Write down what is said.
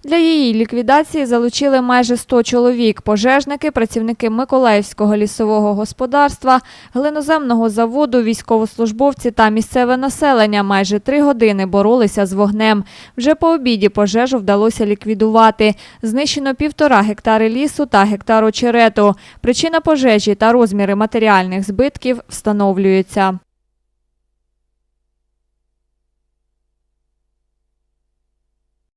Для її ліквідації залучили майже 100 чоловік – пожежники, працівники Миколаївського лісового господарства, глиноземного заводу, військовослужбовці та місцеве населення майже 3 години боролися з вогнем. Вже по обіді пожежу вдалося ліквідувати. Знищено 1,5 гектари лісу та гектар очерету. Причина пожежі та розміри матеріальних збитків встановлюються.